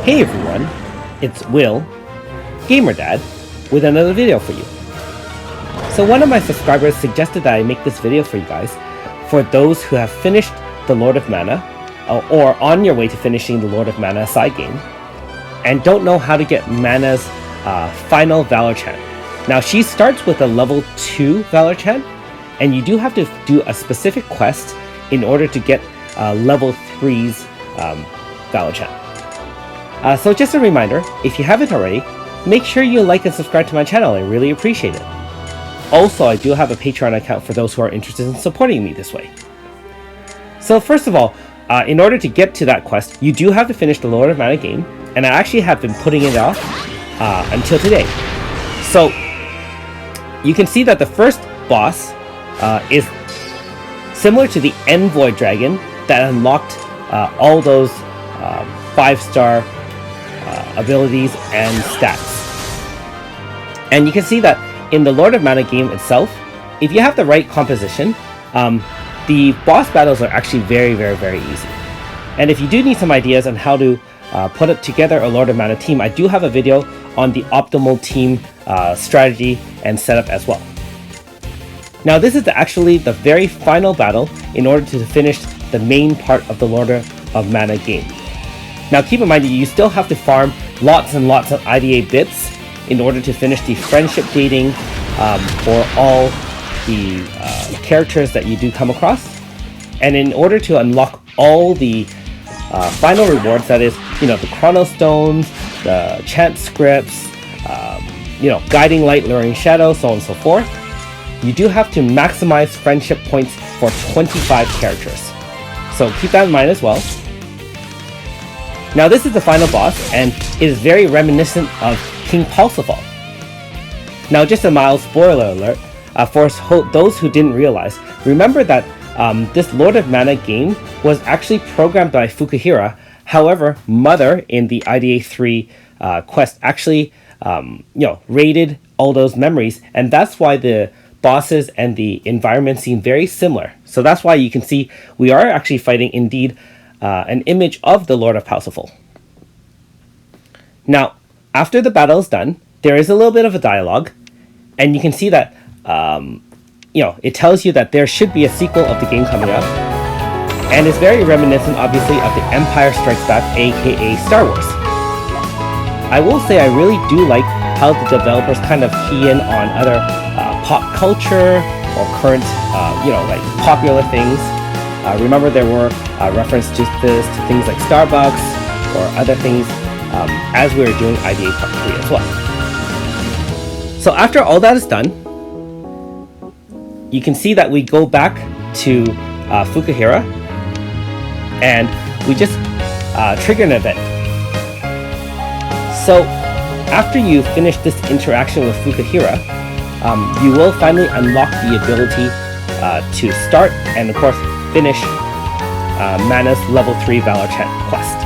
Hey everyone, it's Will, Gamer Dad, with another video for you. So one of my subscribers suggested that I make this video for you guys for those who have finished the Lord of Mana or on your way to finishing the Lord of Mana side game and don't know how to get Mana's final Valor Chant. Now she starts with a level 2 Valor Chant, and you do have to do a specific quest in order to get level 3's Valor Chant. So just a reminder, if you haven't already, make sure you like and subscribe to my channel. I really appreciate it. Also, I do have a Patreon account for those who are interested in supporting me this way. So first of all, in order to get to that quest, you do have to finish the Lord of Mana game, and I actually have been putting it off until today. So you can see that the first boss is similar to the Envoy Dragon that unlocked all those 5-star abilities and stats. And you can see that in the Lord of Mana game itself, if you have the right composition, the boss battles are actually very easy. And if you do need some ideas on how to put it together a Lord of Mana team, I do have a video on the optimal team strategy and setup as well. Now this is actually the very final battle in order to finish the main part of the Lord of Mana game. Now keep in mind that you still have to farm lots and lots of IDA bits in order to finish the friendship dating for all the characters that you do come across. And in order to unlock all the final rewards, that is, the Chrono Stones, the Chant Scripts, Guiding Light, Luring Shadow, so on and so forth, you do have to maximize friendship points for 25 characters. So keep that in mind as well. Now this is the final boss, and it is very reminiscent of King Parsifal. Now just a mild spoiler alert, for those who didn't realize, remember that this Lord of Mana game was actually programmed by Fukuhira. However, Mother in the IDA 3 quest actually raided all those memories, and that's why the bosses and the environment seem very similar. So that's why you can see we are actually fighting indeed an image of the Lord of Parsifal. Now, after the battle is done, there is a little bit of a dialogue, and you can see that it tells you that there should be a sequel of the game coming up, and it's very reminiscent, obviously, of the Empire Strikes Back, aka Star Wars. I will say I really do like how the developers kind of key in on other pop culture or current, like popular things. Remember there were references to things like Starbucks or other things as we were doing IDA Part 3 as well. So after all that is done, you can see that we go back to Fukuhira, and we just trigger an event. So after you finish this interaction with Fukuhira, you will finally unlock the ability to start and of course finish Mana's level 3 Valor Chant quest.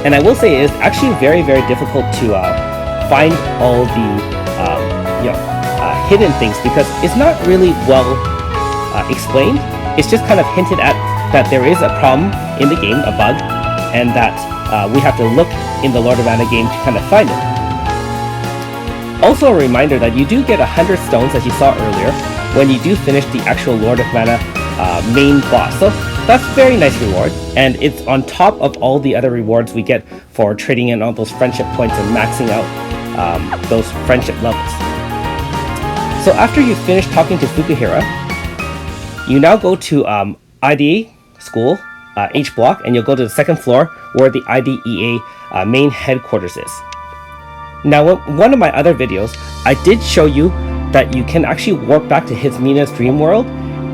And I will say it is actually very difficult to find all the hidden things, because it's not really well explained. It's just kind of hinted at that there is a problem in the game, a bug, and that we have to look in the Lord of Mana game to kind of find it. Also a reminder that you do get 100 stones, as you saw earlier, when you do finish the actual Lord of Mana main boss. So that's a very nice reward, and it's on top of all the other rewards we get for trading in all those friendship points and maxing out those friendship levels. So after you finish talking to Fukuhira, you now go to IDA school, H block, and you'll go to the second floor where the IDEA main headquarters is. Now, one of my other videos, I did show you that you can actually warp back to Hismina's dream world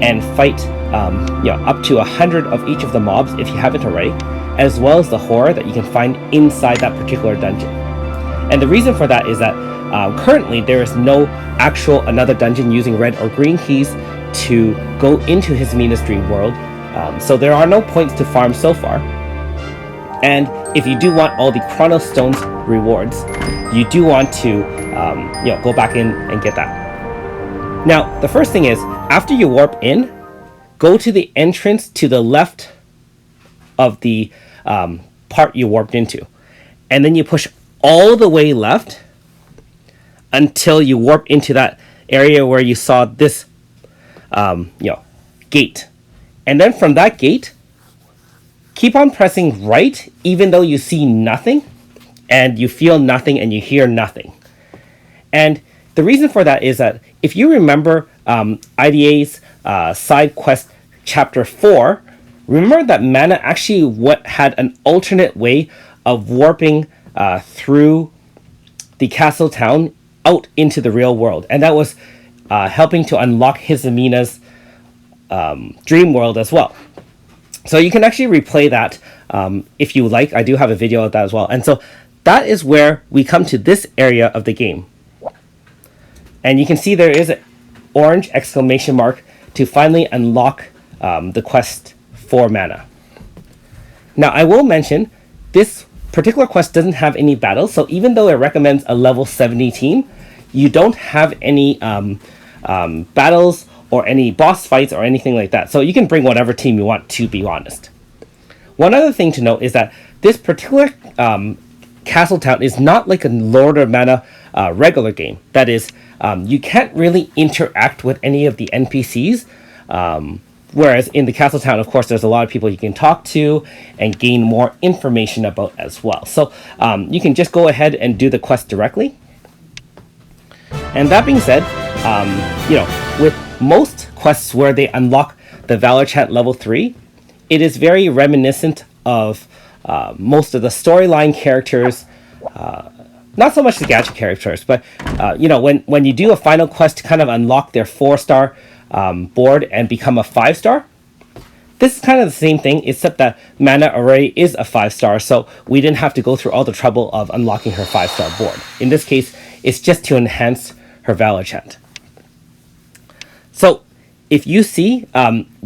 and fight up to 100 of each of the mobs if you haven't already, as well as the horror that you can find inside that particular dungeon. And the reason for that is that currently there is no actual another dungeon using red or green keys to go into Hismina's dream world, so there are no points to farm so far. And if you do want all the Chrono Stones rewards, you do want to go back in and get that. Now, the first thing is, after you warp in, go to the entrance to the left of the part you warped into. And then you push all the way left until you warp into that area where you saw this gate. And then from that gate, keep on pressing right even though you see nothing and you feel nothing and you hear nothing. And the reason for that is that if you remember IDA's side quest chapter 4, remember that Mana actually had an alternate way of warping through the castle town out into the real world. And that was helping to unlock Hisamina's dream world as well. So you can actually replay that if you like. I do have a video of that as well. And so that is where we come to this area of the game. And you can see there is an orange exclamation mark to finally unlock the quest for Mana. Now, I will mention this particular quest doesn't have any battles. So even though it recommends a level 70 team, you don't have any battles or any boss fights or anything like that. So you can bring whatever team you want, to be honest. One other thing to note is that this particular Castle Town is not like a Lord of Mana regular game. That is, you can't really interact with any of the NPCs. Whereas in the Castle Town, of course, there's a lot of people you can talk to and gain more information about as well. So you can just go ahead and do the quest directly. And that being said, with most quests where they unlock the Valor Chant level 3, it is very reminiscent of most of the storyline characters, not so much the gadget characters, but when you do a final quest to kind of unlock their 4-star board and become a 5-star, this is kind of the same thing, except that Mana already is a 5-star, so we didn't have to go through all the trouble of unlocking her 5-star board. In this case, it's just to enhance her Valor Chant. So if you see,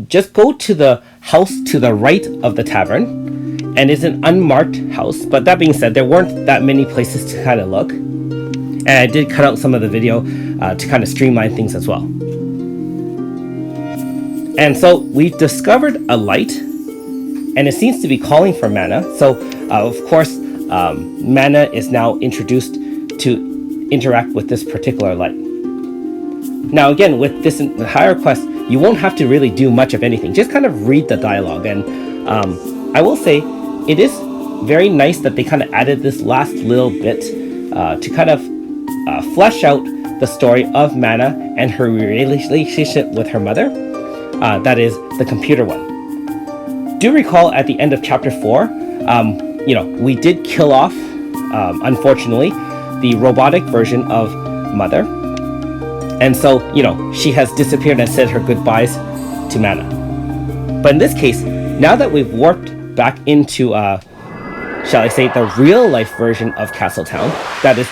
just go to the house to the right of the tavern, and it's an unmarked house. But that being said, there weren't that many places to kind of look, and I did cut out some of the video to kind of streamline things as well. And so we've discovered a light, and it seems to be calling for Mana. So of course, Mana is now introduced to interact with this particular light. Now again, with this entire quest, you won't have to really do much of anything. Just kind of read the dialogue. And I will say, it is very nice that they kind of added this last little bit to kind of flesh out the story of Mana and her relationship with her mother. That is the computer one. Do recall at the end of chapter 4, we did kill off, unfortunately, the robotic version of Mother. And so, she has disappeared and said her goodbyes to Mana. But in this case, now that we've warped back into, shall I say, the real life version of Castle Town, that is,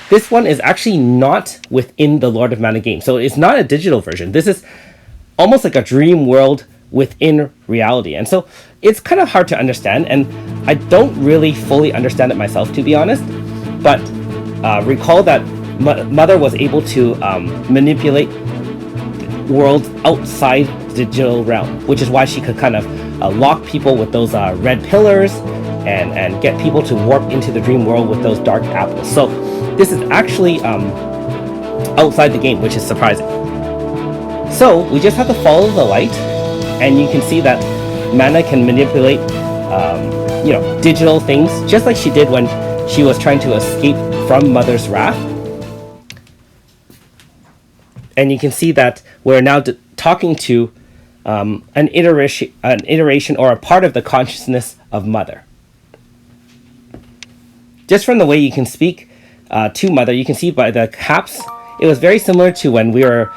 this one is actually not within the Lord of Mana game. So it's not a digital version. This is almost like a dream world within reality. And so it's kind of hard to understand, and I don't really fully understand it myself, to be honest. But recall that Mother was able to manipulate worlds outside the digital realm, which is why she could kind of lock people with those red pillars and get people to warp into the dream world with those dark apples. So this is actually outside the game, which is surprising. So we just have to follow the light, and you can see that Mana can manipulate digital things just like she did when she was trying to escape from Mother's wrath. And you can see that we're now talking to an iteration or a part of the consciousness of Mother. Just from the way you can speak to Mother, you can see by the caps, it was very similar to when we were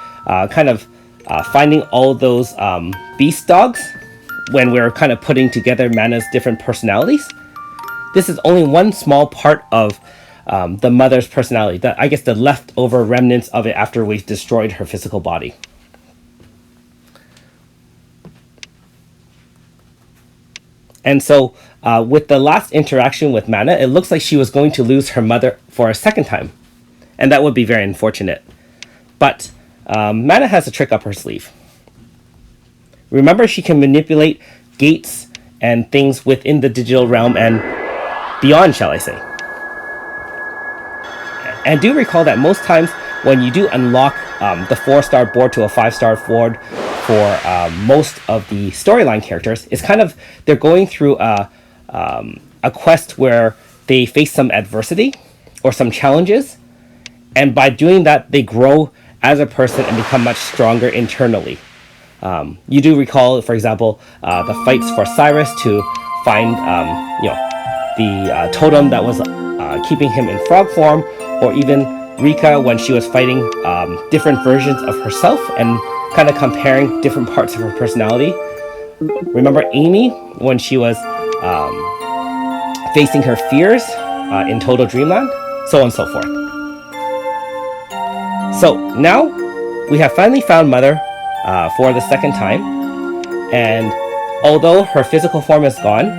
finding all those beast dogs, when we were kind of putting together Mana's different personalities. This is only one small part of the Mother's personality, I guess the leftover remnants of it after we destroyed her physical body. And so with the last interaction with Mana, it looks like she was going to lose her mother for a second time. And that would be very unfortunate. But Mana has a trick up her sleeve. Remember, she can manipulate gates and things within the digital realm and beyond, shall I say. And do recall that most times when you do unlock the 4-star board to a 5-star board for most of the storyline characters, it's kind of, they're going through a quest where they face some adversity or some challenges, and by doing that they grow as a person and become much stronger internally. You do recall, for example, the fights for Cyrus to find the totem that was keeping him in frog form, or even Rika when she was fighting different versions of herself and kind of comparing different parts of her personality. Remember Amy when she was facing her fears in Total Dreamland, so on and so forth. So now we have finally found Mother for the second time, and although her physical form is gone,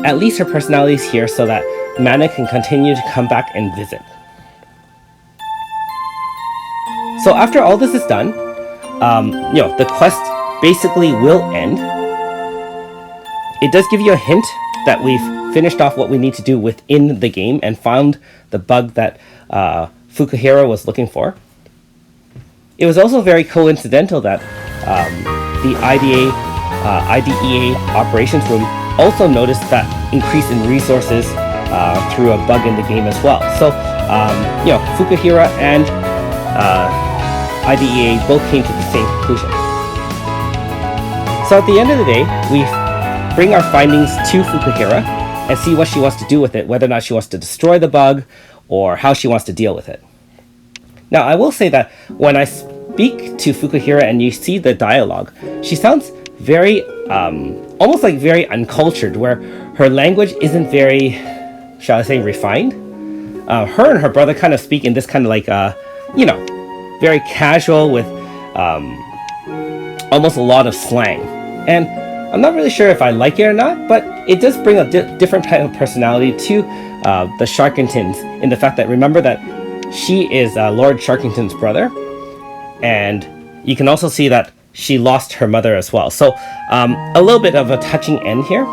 at least her personality is here so that Mana can continue to come back and visit. So after all this is done, the quest basically will end. It does give you a hint that we've finished off what we need to do within the game and found the bug that Fukuhira was looking for. It was also very coincidental that the IDEA operations room also noticed that increase in resources through a bug in the game as well. So, Fukuhira and IDEA both came to the same conclusion. So at the end of the day, we bring our findings to Fukuhira and see what she wants to do with it, whether or not she wants to destroy the bug or how she wants to deal with it. Now, I will say that when I speak to Fukuhira and you see the dialogue, she sounds very, almost like very uncultured, where her language isn't very, shall I say, refined. Her and her brother kind of speak in this kind of like, very casual with almost a lot of slang. And I'm not really sure if I like it or not, but it does bring a different type of personality to the Sharkingtons, in the fact that, remember that she is Lord Sharkington's brother, and you can also see that she lost her mother as well. So a little bit of a touching end here.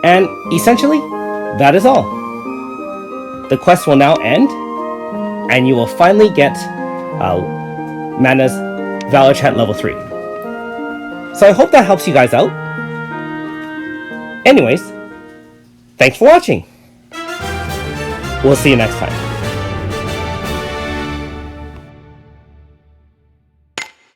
And essentially, that is all. The quest will now end, and you will finally get Mana's Valor Chant level 3. So I hope that helps you guys out. Anyways, thanks for watching. We'll see you next time.